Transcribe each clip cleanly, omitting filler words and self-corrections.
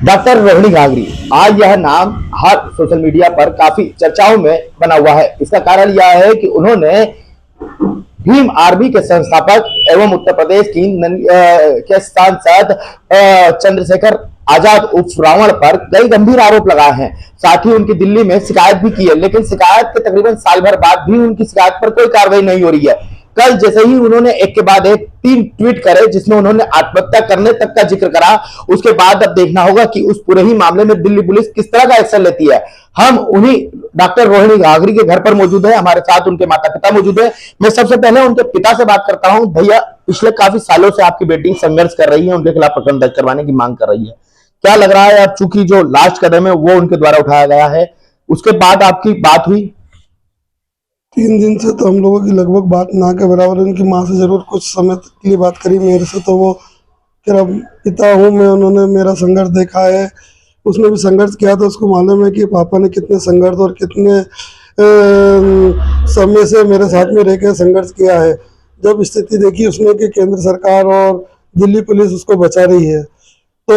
Doctor Rohini घाघरी, आज यह नाम हर सोशल मीडिया पर काफी चर्चाओं में बना हुआ है। इसका कारण यह है कि उन्होंने भीम आर्मी के संस्थापक एवं उत्तर प्रदेश की के सांसद चंद्रशेखर आजाद उर्फ रावण पर कई गंभीर आरोप लगाए हैं। साथ ही उनकी दिल्ली में शिकायत भी की है, लेकिन शिकायत के तकरीबन साल भर बाद भी उनकी शिकायत पर कोई कार्रवाई नहीं हो रही है। कल जैसे ही उन्होंने एक के बाद एक 3 ट्वीट करे, जिसमें उन्होंने आत्महत्या करने तक का जिक्र करा, उसके बाद अब देखना होगा कि उस पूरे ही मामले में दिल्ली पुलिस किस तरह का एक्शन लेती है। हम उन्हीं डॉक्टर रोहिणी घाघरी के घर पर मौजूद है, हमारे साथ उनके माता पिता मौजूद है। मैं सबसे पहले उनके पिता से बात करता हूं। भैया, पिछले काफी सालों से आपकी बेटी संघर्ष कर रही है, उनके खिलाफ प्रकरण दर्ज करवाने की मांग कर रही है। क्या लग रहा है, अब चूंकि जो लास्ट कदम है वो उनके द्वारा उठाया गया है, उसके बाद आपकी बात हुई? 3 दिन से तो हम लोगों की लगभग बात ना के बराबर। उनकी माँ से जरूर कुछ समय के लिए बात करी, मेरे से तो वो मेरा पिता हूँ मैं, उन्होंने मेरा संघर्ष देखा है। उसने भी संघर्ष किया था, उसको मालूम है कि पापा ने कितने संघर्ष और कितने समय से मेरे साथ में रह के संघर्ष किया है। जब स्थिति देखी उसने कि केंद्र सरकार और दिल्ली पुलिस उसको बचा रही है, तो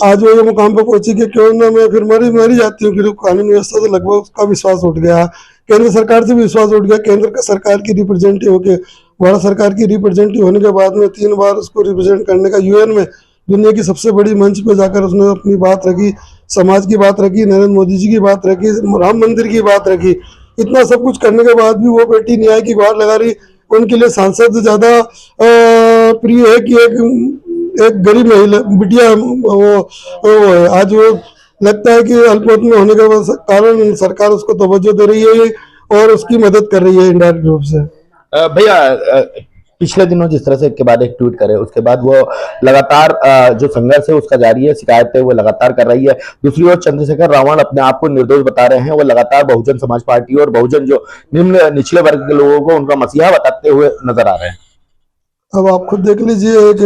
आज वो ये मुकाम पर पहुंची कि क्यों ना मैं फिर मरी जाती हूँ। फिर कानून व्यवस्था से लगभग उसका विश्वास उठ गया, केंद्र सरकार से भी विश्वास उठ गया। केंद्र सरकार की रिप्रेजेंटेटिव होके भारत सरकार की रिप्रेजेंटेटिव होने के बाद में 3 बार उसको रिप्रेजेंट करने का यूएन में, दुनिया की सबसे बड़ी मंच पे जाकर उसने अपनी बात रखी, समाज की बात रखी, नरेंद्र मोदी जी की बात रखी, राम मंदिर की बात रखी। इतना सब कुछ करने के बाद भी वो बेटी न्याय की गुहार लगा रही। उनके लिए सांसद ज्यादा प्रिय है कि एक गरीब महिला बिटिया वो है। आज वो लगता है कि अल्पमत में होने के कारण सरकार उसको तवज्जो दे रही है और उसकी मदद कर रही है इनडायरेक्ट रूप से। भैया, पिछले दिनों जिस तरह से एक के बाद एक ट्वीट करे, उसके बाद वो लगातार जो संघर्ष है उसका जारी है, शिकायतें वो लगातार कर रही है। दूसरी ओर चंद्रशेखर रावण अपने आप को निर्दोष बता रहे हैं, वो लगातार बहुजन समाज पार्टी और बहुजन जो निचले वर्ग के लोगों को उनका मसीहा बताते हुए नजर आ रहे हैं। अब आप खुद देख लीजिए, एक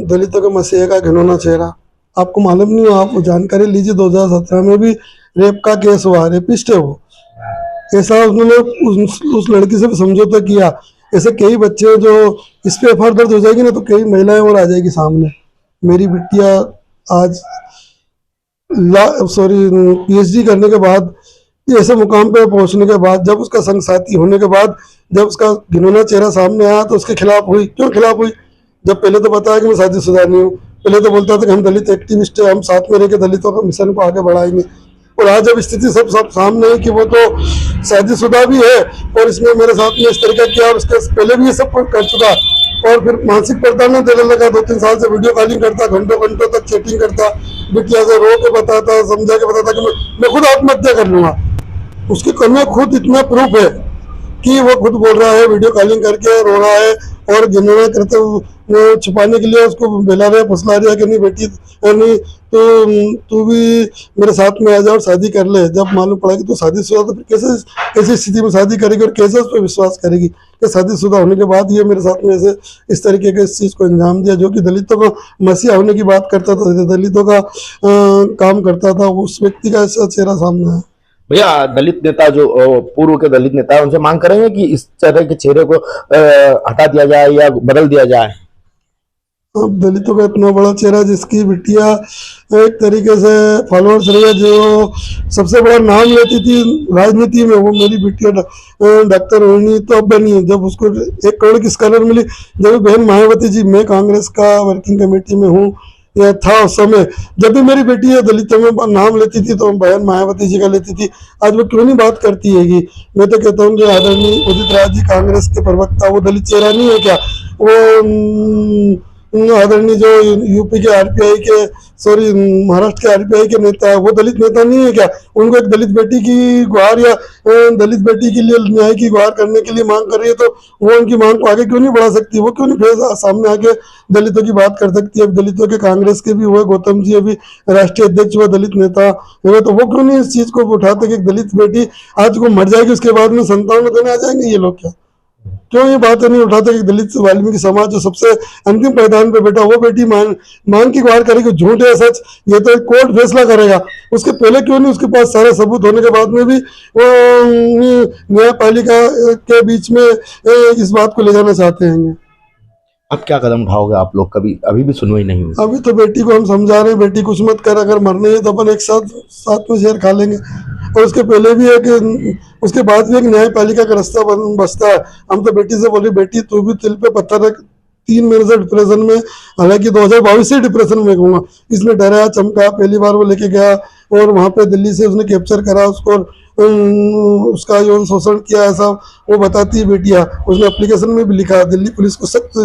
दलितों के मसीहे का घिनौना चेहरा। आपको मालूम नहीं हो, आप जानकारी लीजिए, 2017 में भी रेप का केस हुआ, रेपिस्ट है वो। ऐसा उन्होंने उस लड़की से भी समझौता किया। ऐसे कई बच्चे जो इस पे एफआईआर दर्ज हो जाएगी ना, तो कई महिलाएं और आ जाएगी सामने। मेरी बिटिया आज पीएचडी करने के बाद, ऐसे मुकाम पे पहुंचने के बाद, जब उसका संग साथी होने के बाद, जब उसका घिनौना चेहरा सामने आया, तो उसके खिलाफ हुई। क्यों खिलाफ हुई? जब पहले तो बताया कि मैं शादीशुदा नहीं हूँ, पहले तो बोलता था कि हम दलित एक्टिविस्ट है, हम साथ में रह के दलितों का मिशन को आगे बढ़ाएंगे। और आज जब स्थिति सब सामने है कि वो तो शादीशुदा भी है और इसमें मेरे साथ में इस तरीका किया, और उसके पहले भी ये सब कर चुका, और फिर मानसिक प्रताड़ना देने लगा। 2-3 साल से वीडियो कॉलिंग करता, घंटों घंटों तक चैटिंग करता, बिटिया से रो के बताता, समझा के बताता कि मैं खुद आत्महत्या कर लूंगा। उसके कन्या खुद इतना प्रूफ है कि वो खुद बोल रहा है, वीडियो कॉलिंग करके रो रहा है, और घिनौना करते वो छुपाने के लिए उसको बेला रहा है, फुसला रहा है कि नहीं बेटी, नहीं तो तू भी मेरे साथ में आ जा और शादी कर ले। जब मालूम पड़ा कि तू शादीशुदा, तो फिर कैसे ऐसी स्थिति में शादी करेगी और कैसे उस पर विश्वास करेगी कि शादीशुदा होने के बाद ये मेरे साथ में ऐसे इस तरीके के इस चीज़ को अंजाम दिया, जो कि दलितों को मसीहा होने की बात करता था, दलितों का काम करता था। उस व्यक्ति का ऐसा चेहरा सामने है। भैया, दलित नेता जो पूर्व के दलित नेता है, उनसे मांग करेंगे कि इस तरह के चेहरे को हटा दिया जाए या बदल दिया जाए। अब दलितों का इतना बड़ा चेहरा, जिसकी बिटिया एक तरीके से फॉलोअर्स रही है, जो सबसे बड़ा नाम लेती थी राजनीति में, वो मेरी बिटिया डॉक्टर रोहिणी तो अब बनी है। जब उसको 1 करोड़ की स्कॉलर मिली, जब बहन मायावती जी, मैं कांग्रेस का वर्किंग कमेटी में हूँ या था उस समय, जब भी मेरी बेटी है दलितों में नाम लेती थी तो बहन मायावती जी का लेती थी। आज वो क्यों नहीं बात करती हैगी? मैं तो कहता हूँ कि आदरणीय उदित राज जी, कांग्रेस के प्रवक्ता, वो दलित चेहरा नहीं है क्या? वो आदरणीय जो यूपी के आरपीआई के, सॉरी महाराष्ट्र के आरपीआई के नेता है, वो दलित नेता नहीं है क्या? उनको एक दलित बेटी की गुहार या दलित बेटी के लिए न्याय की गुहार करने के लिए मांग कर रही है, तो वो उनकी मांग को आगे क्यों नहीं बढ़ा सकती? वो क्यों नहीं फिर सामने आके दलितों की बात कर सकती है? दलितों के कांग्रेस के भी हुए, गौतम जी अभी राष्ट्रीय अध्यक्ष हुए, दलित नेता हुए, तो वो क्यों नहीं इस चीज को उठाते कि दलित बेटी आज को मर जाएगी, उसके बाद में संतान देने आ जाएंगे ये लोग? क्या क्यों ये बात नहीं उठाते कि दलित वाल्मीकि समाज जो सबसे अंतिम पैदान पे बैठा, वो बेटी मांग की गुहार करेगी? झूठ है सच, ये तो कोर्ट फैसला करेगा। उसके पहले क्यों नहीं उसके पास सारे सबूत होने के बाद में भी वो न्यायपालिका के बीच में इस बात को ले जाना चाहते हैं? अब क्या कदम उठाओगे आप लोग? कभी अभी भी सुनवाई नहीं हुई? अभी तो बेटी को हम समझा रहे हैं, बेटी कुछ मत कर, अगर मरनी है तो अपन एक साथ में जहर खा लेंगे। और उसके पहले भी एक, उसके बाद भी एक न्यायपालिका का रास्ता बसता है। हम तो बेटी से बोले, बेटी तू भी तिल पे पत्थर रख, 3 महीने से डिप्रेशन में, हालांकि 2022 से डिप्रेशन में कहूँगा। इसने डराया चमका, पहली बार वो लेके गया और वहाँ पे दिल्ली से उसने कैप्चर करा उसको, उसका यौन शोषण किया, ऐसा वो बताती है बेटियाँ। उसने एप्लीकेशन में भी लिखा, दिल्ली पुलिस को सख्त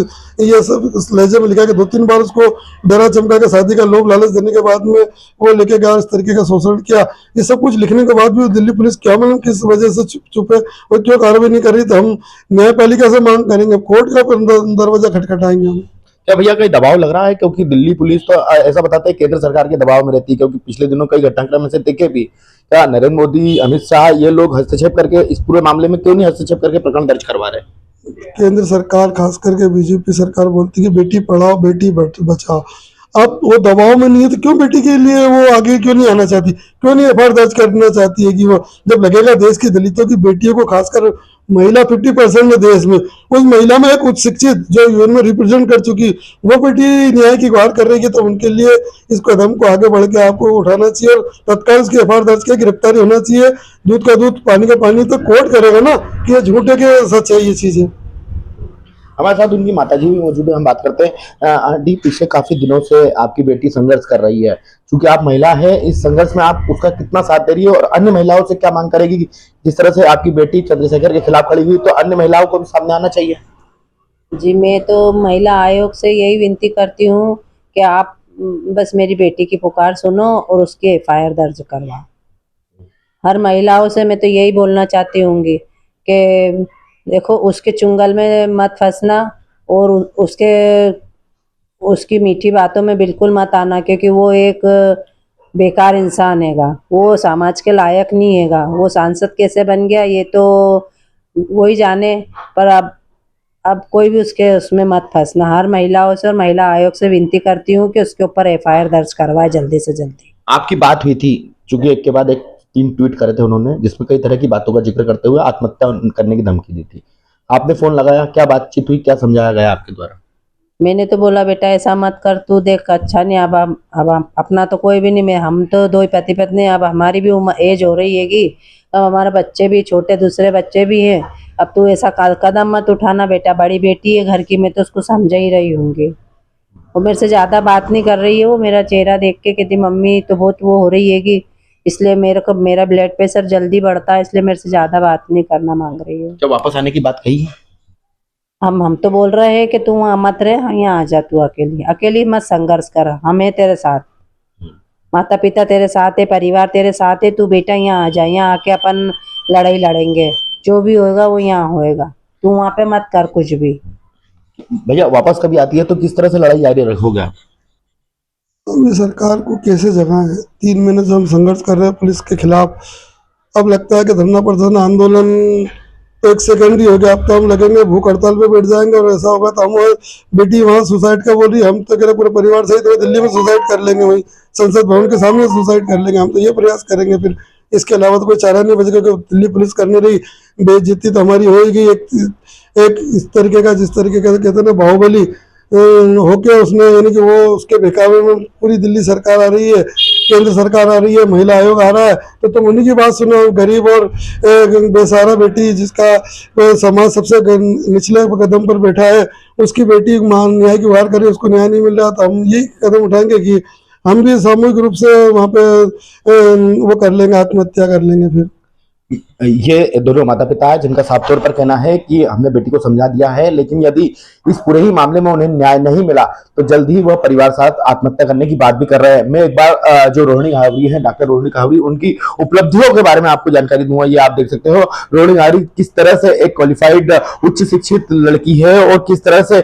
ये सब इस लहजे में लिखा कि 2-3 बार उसको डरा चमका के शादी का लोभ लालच देने के बाद में वो लेके गया, इस तरीके का शोषण किया। ये सब कुछ लिखने के बाद भी दिल्ली पुलिस क्या मालूम किस वजह से चुप है और क्यों कार्रवाई नहीं कर रही। तो हम न्यायपालिका से मांग करेंगे, कोर्ट का दरवाजा खटखटाएंगे हम। क्या भैया कहीं दबाव लग रहा है? क्योंकि दिल्ली पुलिस तो ऐसा बताते हैं केंद्र सरकार के दबाव में रहती है, क्योंकि पिछले दिनों कई घटनाक्रम से देखे भी। क्या नरेंद्र मोदी, अमित शाह ये लोग हस्तक्षेप करके इस पूरे मामले में क्यों नहीं हस्तक्षेप करके प्रकरण दर्ज करवा रहे? केंद्र सरकार खास करके बीजेपी सरकार बोलती है कि बेटी पढ़ाओ बेटी बचाओ। अब वो दबाव में नहीं है तो क्यों बेटी के लिए वो आगे क्यों नहीं आना चाहती, क्यों नहीं एफआईआर दर्ज करना चाहती है कि वो जब लगेगा देश की दलितों की बेटियों को, खासकर महिला 50% है देश में, उस महिला में एक उच्च शिक्षित जो यूएन में रिप्रेजेंट कर चुकी वो बेटी न्याय की गुहार कर रही है, तो उनके लिए इस कदम को आगे बढ़ के आपको उठाना चाहिए और तत्काल उसकी एफआईआर दर्ज कर गिरफ्तारी होना चाहिए। दूध का दूध पानी का पानी तो कोर्ट करेगा ना कि ये झूठे के सच है ये चीजें। हमारे साथ उनकी माताजी भी मौजूद है, हम बात करते हैं। आंटी, पिछले काफी दिनों से आपकी बेटी संघर्ष कर रही है, क्योंकि आप महिला है, इस संघर्ष में आप उसका कितना साथ दे रही है और अन्य महिलाओं से क्या मांग करेगी कि जिस तरह से आपकी बेटी चंद्रशेखर के खिलाफ खड़ी हुई, तो अन्य महिलाओं को भी सामने आना चाहिए? जी, मैं तो महिला आयोग से यही विनती करती हूँ कि आप बस मेरी बेटी की पुकार सुनो और उसकी एफआईआर दर्ज करवाओ। हर महिलाओं से मैं तो यही बोलना चाहती हूँगी कि देखो, उसके चुंगल में मत फंसना और उसकी मीठी बातों में बिल्कुल मत आना, क्योंकि वो एक बेकार इंसान हैगा, वो समाज के लायक नहीं हैगा। वो सांसद कैसे बन गया ये तो वही जाने, पर अब कोई भी उसमें मत फंसना। हर महिलाओं से और महिला आयोग से विनती करती हूँ कि उसके ऊपर एफआईआर दर्ज करवाए जल्दी से जल्दी। आपकी बात हुई थी, चूंकि एक के बाद एक 3 ट्वीट करे थे उन्होंने, जिसमें कई तरह की बातों का जिक्र करते हुए आत्महत्या करने की धमकी दी थी। आपने फोन लगाया, क्या बातचीत हुई, क्या समझाया गया आपके द्वारा? मैंने तो बोला, बेटा ऐसा मत कर, तू देख अच्छा नहीं, अब अपना तो कोई भी नहीं, मैं हम तो 2 ही पति पत्नी, अब हमारी भी एज हो रही हैगी, अब हमारे बच्चे भी छोटे, दूसरे बच्चे भी हैं। अब तू ऐसा कदम मत उठाना बेटा, बड़ी बेटी है घर की, मैं तो उसको समझा ही रही हूँगी। वो मेरे से ज़्यादा बात नहीं कर रही है, वो मेरा चेहरा देख के कहती मम्मी तो बहुत वो हो रही हैगी, इसलिए मेरा ब्लड प्रेशर जल्दी बढ़ता है, इसलिए मेरे से ज़्यादा बात नहीं करना मांग रही है। क्या वापस आने की बात कही है? हम तो बोल रहे हैं कि तू वहाँ मत रहे, यहाँ आ जा, तू अकेली मत संघर्ष कर, हम है तेरे साथ, माता पिता तेरे साथ है, परिवार तेरे साथ है, तू बेटा यहाँ आ जा, यहाँ आके अपन लड़ाई लड़ेंगे, जो भी होएगा वो यहाँ होएगा, तू वहाँ पे मत कर कुछ भी। भैया वापस कभी आती है तो किस तरह से लड़ाई जारी रखोगे आप? हमने सरकार को कैसे जगह है, 3 महीने से हम संघर्ष कर रहे हैं पुलिस के खिलाफ। अब लगता है कि धरना प्रदर्शन आंदोलन 1 सेकंड ही हो गया, अब तो हम लगेंगे भूख हड़ताल पे बैठ जाएंगे और ऐसा होगा तो हम, बेटी वहाँ सुसाइड का बोल रही, हम तो कह रहे पूरे परिवार सहित तो दिल्ली में सुसाइड कर लेंगे, वहीं संसद भवन के सामने सुसाइड कर लेंगे, हम तो ये प्रयास करेंगे। फिर इसके अलावा तो कोई चारा नहीं बचेगा, क्योंकि दिल्ली पुलिस करने रही बेइज्जती तो हमारी होगी। एक इस तरीके का, जिस तरीके का कहते हैं ना बाहुबली होके उसने, यानी कि वो उसके बहकावे में पूरी दिल्ली सरकार आ रही है, केंद्र सरकार आ रही है, महिला आयोग आ रहा है, तो तुम उन्हीं की बात सुनो। गरीब और बेसहारा बेटी, जिसका समाज सबसे निचले कदम पर बैठा है, उसकी बेटी न्याय की गुहार करे, उसको न्याय नहीं मिल रहा, तो हम यही कदम उठाएंगे कि हम भी सामूहिक रूप से वहाँ पे वो कर लेंगे, आत्महत्या कर लेंगे। फिर ये दोनों माता पिता है जिनका साफ तौर पर कहना है कि हमने बेटी को समझा दिया है, लेकिन यदि इस पूरे ही मामले में उन्हें न्याय नहीं मिला तो जल्द ही वह परिवार साथ आत्महत्या करने की बात भी कर रहे हैं। मैं एक बार जो रोहिणी घावरी है, डॉक्टर रोहिणी घावरी, उनकी उपलब्धियों के बारे में आपको जानकारी दूंगा। ये आप देख सकते हो रोहिणी घावरी किस तरह से एक क्वालिफाइड उच्च शिक्षित लड़की है और किस तरह से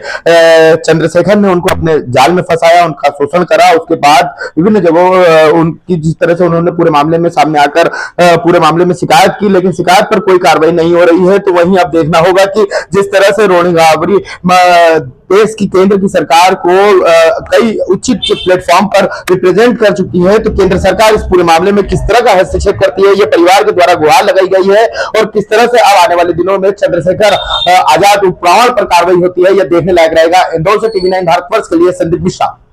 चंद्रशेखर ने उनको अपने जाल में फंसाया, उनका शोषण करा, उसके बाद विभिन्न जगहों उनकी जिस तरह से उन्होंने पूरे मामले में सामने आकर पूरे मामले में शिकायत की, लेकिन लेकिन शिकायत पर कोई कार्रवाई नहीं हो रही है। तो वहीं अब देखना होगा कि जिस तरह से रोहिणी गावरी देश की केंद्र की सरकार को कई उचित प्लेटफॉर्म पर रिप्रेजेंट कर चुकी है, तो केंद्र सरकार इस पूरे मामले में किस तरह का हस्तक्षेप करती है, ये परिवार के द्वारा गुहार लगाई गई है। और किस तरह से अब आने वाले दिनों में चंद्रशेखर आजाद उपरावण पर कार्रवाई होती है, यह देखने लायक रहेगा। इंदौर से TV9 भारतवर्ष के लिए संदीप मिश्रा।